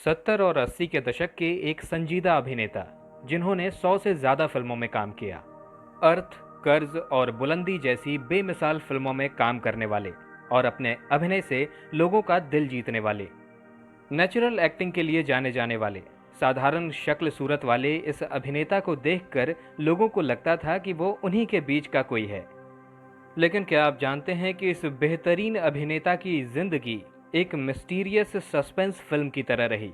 70 और 80 के दशक के एक संजीदा अभिनेता जिन्होंने 100 से ज्यादा फिल्मों में काम किया। अर्थ, कर्ज और बुलंदी जैसी बेमिसाल फिल्मों में काम करने वाले और अपने अभिनय से लोगों का दिल जीतने वाले, नेचुरल एक्टिंग के लिए जाने जाने वाले, साधारण शक्ल सूरत वाले इस अभिनेता को देखकर लोगों को लगता था कि वो उन्हीं के बीच का कोई है। लेकिन क्या आप जानते हैं कि इस बेहतरीन अभिनेता की जिंदगी एक मिस्टीरियस सस्पेंस फिल्म की तरह रही,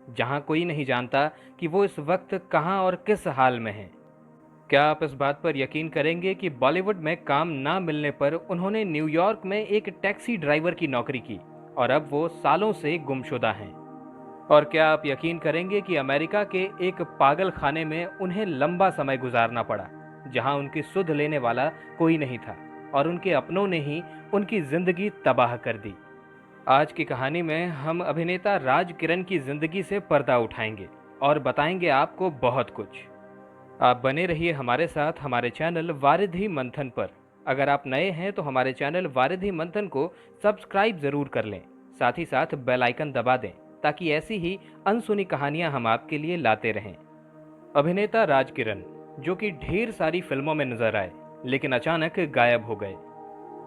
जहां कोई नहीं जानता कि वो इस वक्त कहां और किस हाल में है। क्या आप इस बात पर यकीन करेंगे कि बॉलीवुड में काम ना मिलने पर उन्होंने न्यूयॉर्क में एक टैक्सी ड्राइवर की नौकरी की और अब वो सालों से गुमशुदा हैं। और क्या आप यकीन करेंगे कि अमेरिका के एक पागल खाने में उन्हें लंबा समय गुजारना पड़ा, जहां उनकी सुध लेने वाला कोई नहीं था और उनके अपनों ने ही उनकी जिंदगी तबाह कर दी। आज की कहानी में हम अभिनेता राज किरण की जिंदगी से पर्दा उठाएंगे और बताएंगे आपको बहुत कुछ। आप बने रहिए हमारे साथ हमारे चैनल वारिधि मंथन पर। अगर आप नए हैं तो हमारे चैनल वारिधि मंथन को सब्सक्राइब जरूर कर लें, साथ ही साथ बेल आइकन दबा दें ताकि ऐसी ही अनसुनी कहानियां हम आपके लिए लाते रहें। अभिनेता राज किरण, जो कि ढेर सारी फिल्मों में नजर आए लेकिन अचानक गायब हो गए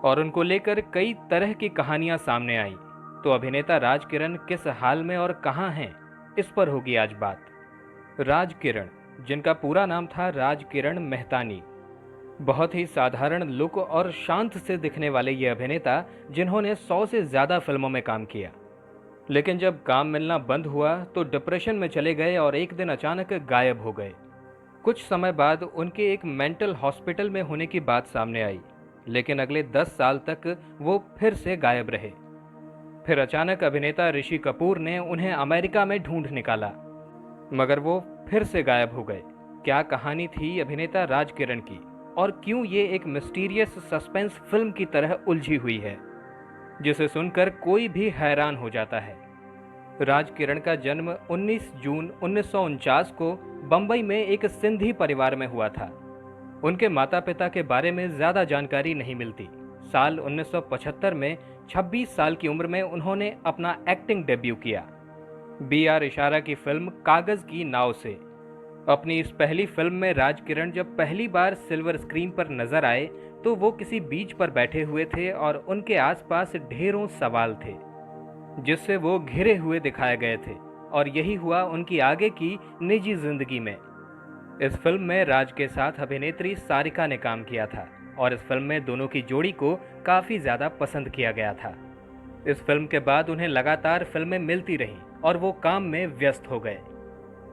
और उनको लेकर कई तरह की कहानियां सामने आई, तो अभिनेता राज किरण किस हाल में और कहां हैं, इस पर होगी आज बात। राज किरण, जिनका पूरा नाम था राज किरण मेहतानी, बहुत ही साधारण लुक और शांत से दिखने वाले ये अभिनेता जिन्होंने 100 से ज्यादा फिल्मों में काम किया, लेकिन जब काम मिलना बंद हुआ तो डिप्रेशन में चले गए और एक दिन अचानक गायब हो गए। कुछ समय बाद उनके एक मेंटल हॉस्पिटल में होने की बात सामने आई, लेकिन अगले 10 साल तक वो फिर से गायब रहे। फिर अचानक अभिनेता ऋषि कपूर ने उन्हें अमेरिका में ढूंढ निकाला, मगर वो फिर से गायब हो गए। क्या कहानी थी अभिनेता राज किरण की और क्यों ये एक मिस्टीरियस सस्पेंस फिल्म की तरह उलझी हुई है, जिसे सुनकर कोई भी हैरान हो जाता है। राज किरण का जन्म 19 जून 1949 को बंबई में एक सिंधी परिवार में हुआ था। उनके माता पिता के बारे में ज्यादा जानकारी नहीं मिलती। साल 1975 में 26 साल की उम्र में उन्होंने अपना एक्टिंग डेब्यू किया, BR इशारा की फिल्म कागज की नाव से। अपनी इस पहली फिल्म में राज किरण जब पहली बार सिल्वर स्क्रीन पर नजर आए तो वो किसी बीच पर बैठे हुए थे और उनके आसपास ढेरों सवाल थे जिससे वो घिरे हुए दिखाए गए थे, और यही हुआ उनकी आगे की निजी जिंदगी में। इस फिल्म में राज के साथ अभिनेत्री सारिका ने काम किया था और इस फिल्म में दोनों की जोड़ी को काफी ज्यादा पसंद किया गया था। इस फिल्म के बाद उन्हें लगातार फिल्में मिलती रहीं और वो काम में व्यस्त हो गए।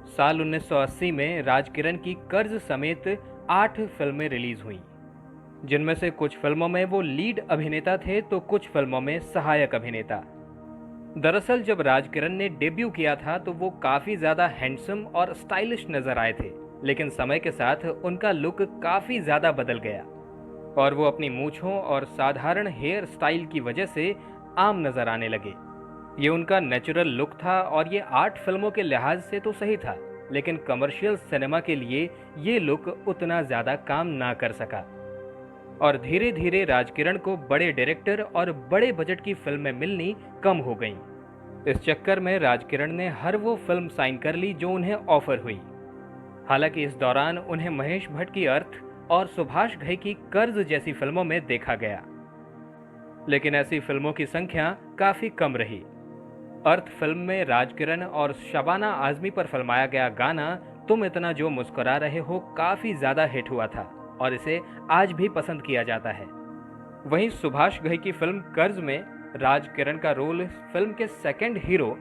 साल 1980 में राज किरण की कर्ज समेत 8 फिल्में रिलीज हुईं, जिनमें से कुछ फिल्मों में वो लीड अभिनेता थे तो कुछ फिल्मों में सहायक अभिनेता। दरअसल जब राज किरण ने डेब्यू किया था तो वो काफी ज्यादा हैंडसम और स्टाइलिश नजर आए थे, लेकिन समय के साथ उनका लुक काफी ज्यादा बदल गया और वो अपनी मूंछों और साधारण हेयर स्टाइल की वजह से आम नजर आने लगे। ये उनका नेचुरल लुक था और ये 8 फिल्मों के लिहाज से तो सही था, लेकिन कमर्शियल सिनेमा के लिए ये लुक उतना ज्यादा काम ना कर सका और धीरे धीरे राज किरण को बड़े डायरेक्टर और बड़े बजट की फिल्में मिलनी कम हो गईं। इस चक्कर में राज किरण ने हर वो फिल्म साइन कर ली जो उन्हें ऑफर हुई। हालांकि इस दौरान उन्हें महेश भट्ट की अर्थ और सुभाष घई की कर्ज जैसी फिल्मों में देखा गया, लेकिन ऐसी फिल्मों की संख्या काफी कम रही। अर्थ फिल्म में राज किरण और शबाना आजमी पर फिल्माया गया गाना तुम इतना जो मुस्कुरा रहे हो काफी ज्यादा हिट हुआ था और इसे आज भी पसंद किया जाता है। वहीं सुभाष घई की फिल्म कर्ज में राज किरण का रोल फिल्म के सेकंड हीरो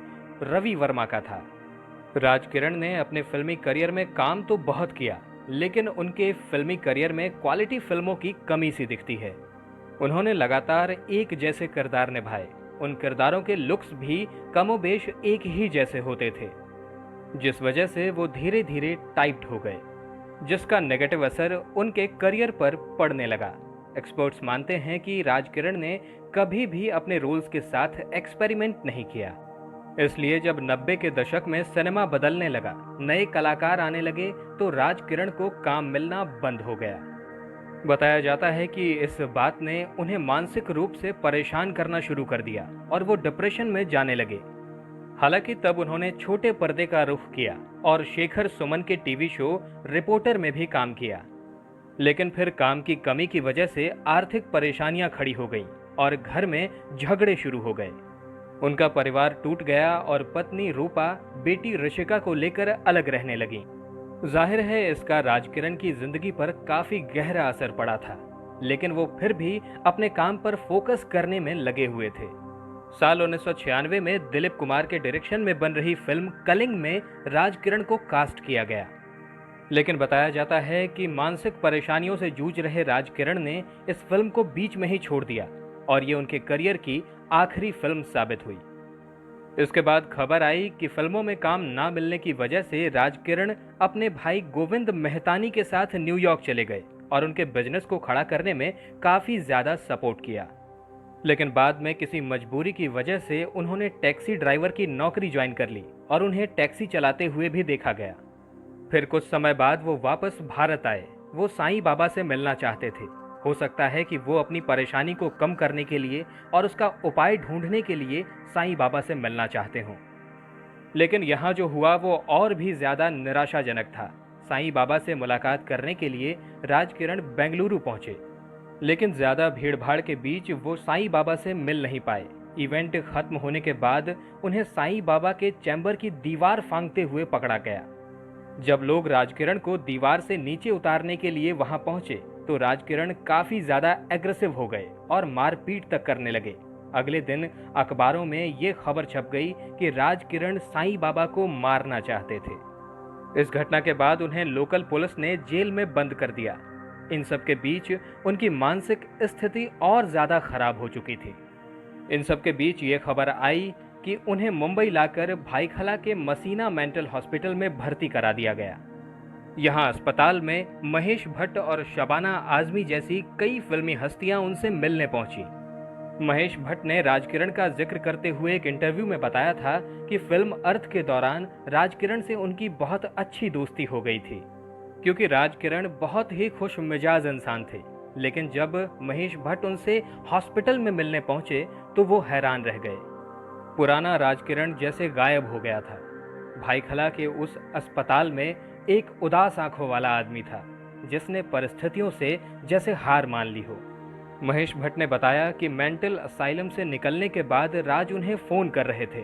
रवि वर्मा का था। राज किरण ने अपने फिल्मी करियर में काम तो बहुत किया, लेकिन उनके फिल्मी करियर में क्वालिटी फिल्मों की कमी सी दिखती है। उन्होंने लगातार एक जैसे किरदार निभाए, उन किरदारों के लुक्स भी कमोबेश एक ही जैसे होते थे, जिस वजह से वो धीरे धीरे टाइप्ड हो गए, जिसका नेगेटिव असर उनके करियर पर पड़ने लगा। एक्सपर्ट्स मानते हैं कि राज किरण ने कभी भी अपने रोल्स के साथ एक्सपेरिमेंट नहीं किया, इसलिए जब 90 के दशक में सिनेमा बदलने लगा, नए कलाकार आने लगे, तो राज किरण को काम मिलना बंद हो गया। बताया जाता है कि इस बात ने उन्हें मानसिक रूप से परेशान करना शुरू कर दिया और वो डिप्रेशन में जाने लगे। हालांकि तब उन्होंने छोटे पर्दे का रुख किया और शेखर सुमन के टीवी शो रिपोर्टर में भी काम किया। लेकिन फिर काम की कमी की वजह से आर्थिक परेशानियां खड़ी हो गईं और घर में झगड़े शुरू हो गए। उनका परिवार टूट गया और पत्नी रूपा बेटी ऋषिका को लेकर अलग रहने लगी। जाहिर है इसका राजकिरण की जिंदगी पर काफी गहरा असर पड़ा था, लेकिन वो फिर भी अपने काम पर फोकस करने में लगे हुए थे। साल 1996 में दिलीप कुमार के डायरेक्शन में बन रही फिल्म कलिंग में राजकिरण को कास्ट किया गया, लेकिन बताया जाता है कि मानसिक परेशानियों से जूझ रहे राजकिरण ने इस फिल्म को बीच में ही छोड़ दिया और ये उनके करियर की आखिरी फिल्म साबित हुई। इसके बाद खबर आई कि फिल्मों में काम ना मिलने की वजह से राजकिरण अपने भाई गोविंद मेहतानी के साथ न्यूयॉर्क चले गए और उनके बिजनेस को खड़ा करने में काफी ज्यादा सपोर्ट किया। लेकिन बाद में किसी मजबूरी की वजह से उन्होंने टैक्सी ड्राइवर की नौकरी ज्वाइन कर ली और उन्हें टैक्सी चलाते हुए भी देखा गया। फिर कुछ समय बाद वो वापस भारत आए। वो साईं बाबा से मिलना चाहते थे। हो सकता है कि वो अपनी परेशानी को कम करने के लिए और उसका उपाय ढूंढने के लिए साईं बाबा से मिलना चाहते हों। लेकिन यहाँ जो हुआ वो और भी ज्यादा निराशाजनक था। साईं बाबा से मुलाकात करने के लिए राजकिरण बेंगलुरु पहुंचे, लेकिन ज्यादा भीड़भाड़ के बीच वो साईं बाबा से मिल नहीं पाए। इवेंट खत्म होने के बाद उन्हें साईं बाबा के चैम्बर की दीवार फांगते हुए पकड़ा गया। जब लोग राजकिरण को दीवार से नीचे उतारने के लिए वहां पहुंचे तो राजकिरण काफी ज्यादा एग्रेसिव हो गए और मारपीट तक करने लगे। अगले दिन अखबारों में ये खबर छप गई कि राजकिरण साईं बाबा को मारना चाहते थे। इस घटना के बाद उन्हें लोकल पुलिस ने जेल में बंद कर दिया। इन सब के बीच उनकी मानसिक स्थिति और ज्यादा खराब हो चुकी थी। इन सब के बीच ये खबर आई कि उन्हें मुंबई लाकर भाईखला के मसीना मेंटल हॉस्पिटल में भर्ती करा दिया गया। यहाँ अस्पताल में महेश भट्ट और शबाना आजमी जैसी कई फिल्मी हस्तियां उनसे मिलने पहुंची। महेश भट्ट ने राजकिरण का जिक्र करते हुए एक इंटरव्यू में बताया था कि फिल्म अर्थ के दौरान राजकिरण से उनकी बहुत अच्छी दोस्ती हो गई थी, क्योंकि राजकिरण बहुत ही खुश मिजाज इंसान थे। लेकिन जब महेश भट्ट उनसे हॉस्पिटल में मिलने पहुंचे तो वो हैरान रह गए। पुराना राजकिरण जैसे गायब हो गया था। भाईखला के उस अस्पताल में एक उदास आंखों वाला आदमी था जिसने परिस्थितियों से जैसे हार मान ली हो। महेश भट्ट ने बताया कि मेंटल असाइलम से निकलने के बाद राज उन्हें फोन कर रहे थे।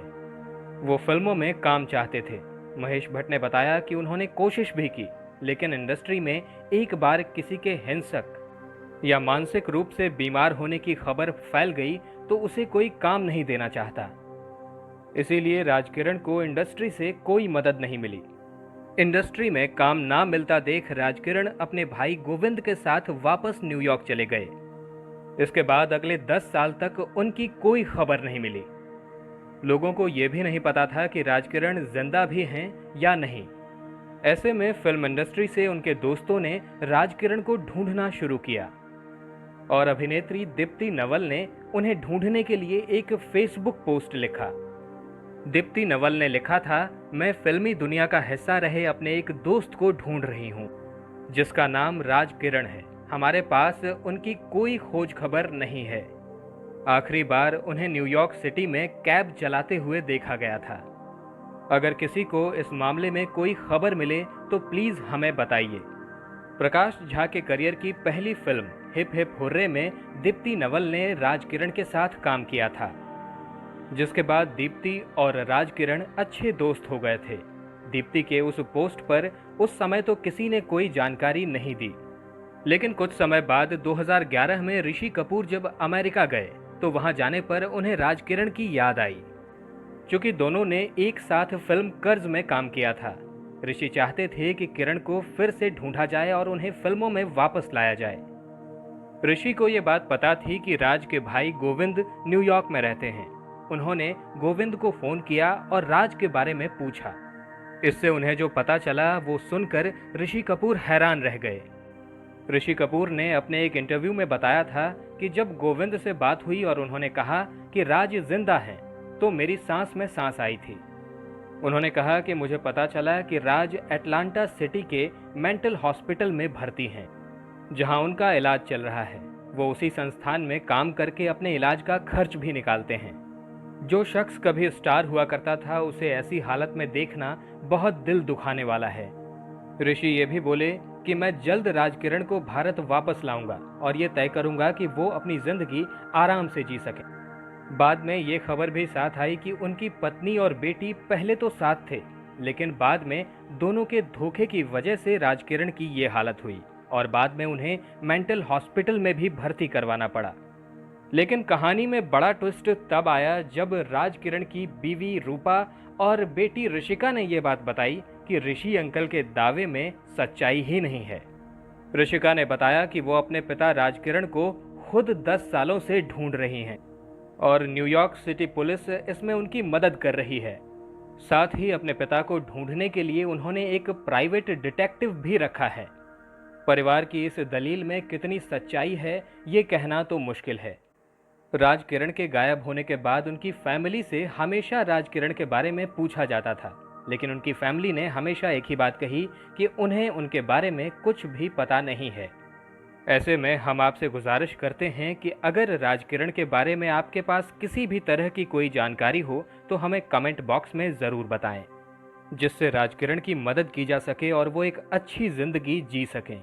वो फिल्मों में काम चाहते थे। महेश भट्ट ने बताया कि उन्होंने कोशिश भी की, लेकिन इंडस्ट्री में एक बार किसी के हिंसक या मानसिक रूप से बीमार होने की खबर फैल गई तो उसे कोई काम नहीं देना चाहता। इसीलिए राजकिरण को इंडस्ट्री से कोई मदद नहीं मिली। इंडस्ट्री में काम ना मिलता देख राजकिरण अपने भाई गोविंद के साथ वापस न्यूयॉर्क चले गए। इसके बाद अगले 10 साल तक उनकी कोई खबर नहीं मिली। लोगों को यह भी नहीं पता था कि राजकिरण जिंदा भी हैं या नहीं। ऐसे में फिल्म इंडस्ट्री से उनके दोस्तों ने राजकिरण को ढूंढना शुरू किया और अभिनेत्री दीप्ति नवल ने उन्हें ढूंढने के लिए एक फेसबुक पोस्ट लिखा। दीप्ति नवल ने लिखा था, मैं फिल्मी दुनिया का हिस्सा रहे अपने एक दोस्त को ढूंढ रही हूँ जिसका नाम राजकिरण है। हमारे पास उनकी कोई खोज खबर नहीं है। आखिरी बार उन्हें न्यूयॉर्क सिटी में कैब चलाते हुए देखा गया था। अगर किसी को इस मामले में कोई खबर मिले तो प्लीज हमें बताइए। प्रकाश झा के करियर की पहली फिल्म हिप हिप हुर्रे में दीप्ति नवल ने राजकिरण के साथ काम किया था, जिसके बाद दीप्ति और राजकिरण अच्छे दोस्त हो गए थे। दीप्ति के उस पोस्ट पर उस समय तो किसी ने कोई जानकारी नहीं दी, लेकिन कुछ समय बाद 2011 में ऋषि कपूर जब अमेरिका गए तो वहां जाने पर उन्हें राजकिरण की याद आई, क्योंकि दोनों ने एक साथ फिल्म कर्ज में काम किया था। ऋषि चाहते थे कि किरण को फिर से ढूंढा जाए और उन्हें फिल्मों में वापस लाया जाए। ऋषि को यह बात पता थी कि राज के भाई गोविंद न्यूयॉर्क में रहते हैं। उन्होंने गोविंद को फोन किया और राज के बारे में पूछा। इससे उन्हें जो पता चला वो सुनकर ऋषि कपूर हैरान रह गए। ऋषि कपूर ने अपने एक इंटरव्यू में बताया था कि जब गोविंद से बात हुई और उन्होंने कहा कि राज जिंदा है तो मेरी सांस में सांस आई थी। उन्होंने कहा कि मुझे पता चला कि राज एटलांटा सिटी के मेंटल हॉस्पिटल में भर्ती हैं, जहां उनका इलाज चल रहा है। वो उसी संस्थान में काम करके अपने इलाज का खर्च भी निकालते हैं। जो शख्स कभी स्टार हुआ करता था, उसे ऐसी हालत में देखना बहुत दिल दुखाने वाला है। ऋषि ये भी बोले कि मैं जल्द राजकिरण को भारत वापस लाऊंगा और ये तय करूंगा कि वो अपनी जिंदगी आराम से जी सके। बाद में ये खबर भी साथ आई कि उनकी पत्नी और बेटी पहले तो साथ थे, लेकिन बाद में दोनों के धोखे की वजह से राजकिरण की ये हालत हुई और बाद में उन्हें मेंटल हॉस्पिटल में भी भर्ती करवाना पड़ा। लेकिन कहानी में बड़ा ट्विस्ट तब आया जब राजकिरण की बीवी रूपा और बेटी ऋषिका ने यह बात बताई कि ऋषि अंकल के दावे में सच्चाई ही नहीं है। ऋषिका ने बताया कि वो अपने पिता राजकिरण को खुद 10 सालों से ढूंढ रही हैं और न्यूयॉर्क सिटी पुलिस इसमें उनकी मदद कर रही है। साथ ही अपने पिता को ढूंढने के लिए उन्होंने एक प्राइवेट डिटेक्टिव भी रखा है। परिवार की इस दलील में कितनी सच्चाई है, ये कहना तो मुश्किल है। राजकिरण के गायब होने के बाद उनकी फैमिली से हमेशा राजकिरण के बारे में पूछा जाता था, लेकिन उनकी फैमिली ने हमेशा एक ही बात कही कि उन्हें उनके बारे में कुछ भी पता नहीं है। ऐसे में हम आपसे गुजारिश करते हैं कि अगर राजकिरण के बारे में आपके पास किसी भी तरह की कोई जानकारी हो तो हमें कमेंट बॉक्स में ज़रूर बताएं, जिससे राजकिरण की मदद की जा सके और वो एक अच्छी ज़िंदगी जी सकें।